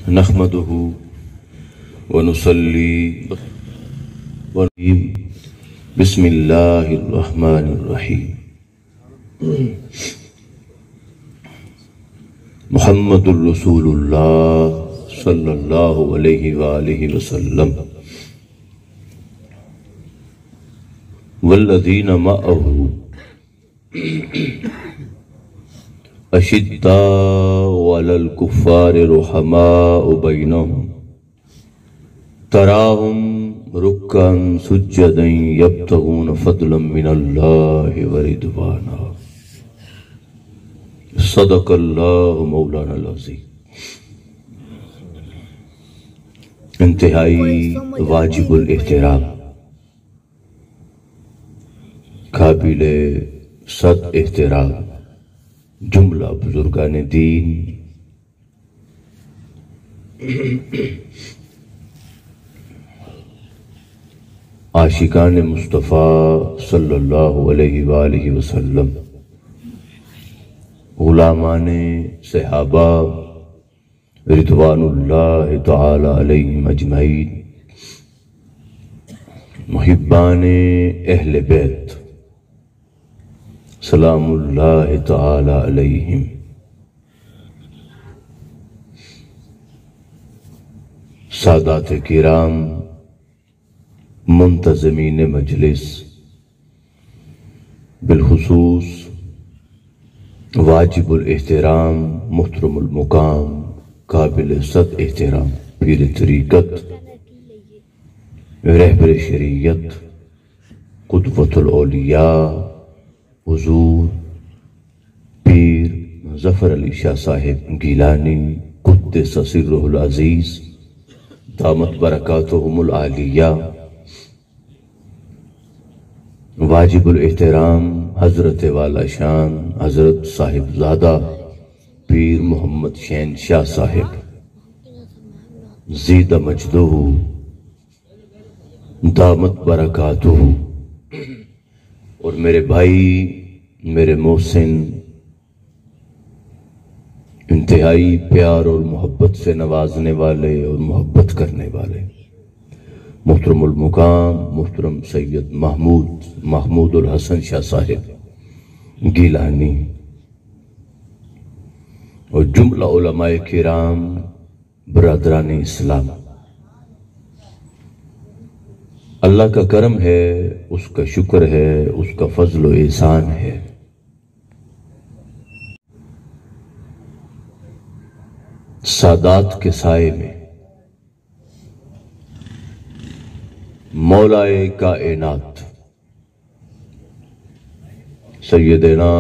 نحمده ونصلي بسم اللہ الرحمن الرحیم محمد الرسول اللہ صلی اللہ علیہ وآلہ وسلم والذین معه اشداء علی الکفار رحماء بینہم تراہم رکعا سجدا یبتغون فضلا من اللہ ورضوانا صدق اللہ مولانا العظیم۔ انتہائی واجب الاحترام، قابل صد احترام جملہ بزرگان دین، عاشقان مصطفیٰ صلی اللہ علیہ وآلہ وسلم، غلامان صحابہ رضوان اللہ تعالی علیہم اجمعین، محبان اہل بیت سلام اللہ تعالی علیہم، سادات کرام، منتظمین مجلس، بالخصوص واجب الاحترام محترم المقام قابل صد احترام پیر طریقت، رہبر شریعت، قدوۃ الاولیاء حضور پیر ظفر علی شاہ صاحب گیلانی قدس سرہ العزیز دامت برکاتہم العالیہ، واجب الاحترام حضرت والا شان حضرت صاحبزادہ پیر محمد شین شاہ صاحب زید مجدہ دامت برکاتہ، اور میرے بھائی، میرے محسن، انتہائی پیار اور محبت سے نوازنے والے اور محبت کرنے والے محترم المقام محترم سید محمود الحسن شاہ صاحب گیلانی، اور جملہ علماء کرام، برادران اسلام، اللہ کا کرم ہے، اس کا شکر ہے، اس کا فضل و احسان ہے۔ سادات کے سائے میں مولائے کائنات سیدنا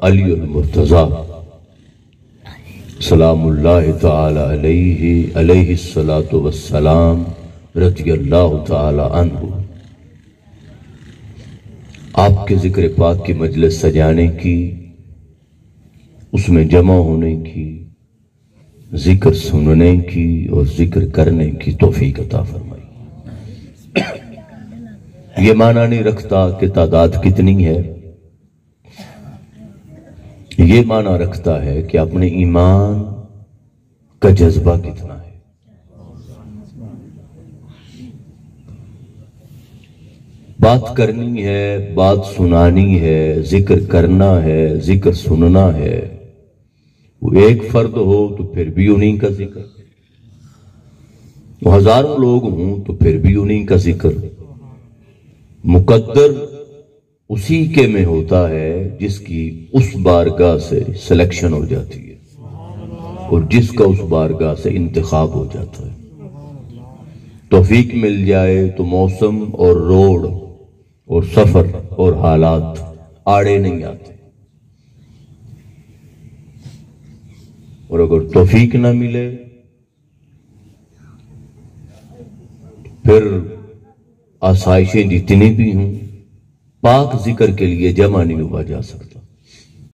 علی المرتضیٰ سلام اللہ تعالی علیہ الصلاۃ والسلام رضی اللہ تعالی عنہ، آپ کے ذکر پاک کی مجلس سجانے کی، اس میں جمع ہونے کی، ذکر سننے کی اور ذکر کرنے کی توفیق عطا فرمائی۔ یہ معنی نہیں رکھتا کہ تعداد کتنی ہے، یہ معنی رکھتا ہے کہ اپنے ایمان کا جذبہ کتنا ہے۔ بات کرنی ہے، بات سنانی ہے، ذکر کرنا ہے، ذکر سننا ہے، وہ ایک فرد ہو تو پھر بھی انہیں کا ذکر، وہ ہزاروں لوگ ہوں تو پھر بھی انہیں کا ذکر۔ مقدر اسی کے میں ہوتا ہے جس کی اس بارگاہ سے سلیکشن ہو جاتی ہے اور جس کا اس بارگاہ سے انتخاب ہو جاتا ہے۔ توفیق مل جائے تو موسم اور روڈ اور سفر اور حالات آڑے نہیں آتے، اور اگر توفیق نہ ملے پھر آسائشیں جتنی بھی ہوں پاک ذکر کے لیے جمع نہیں ہوا جا سکتا۔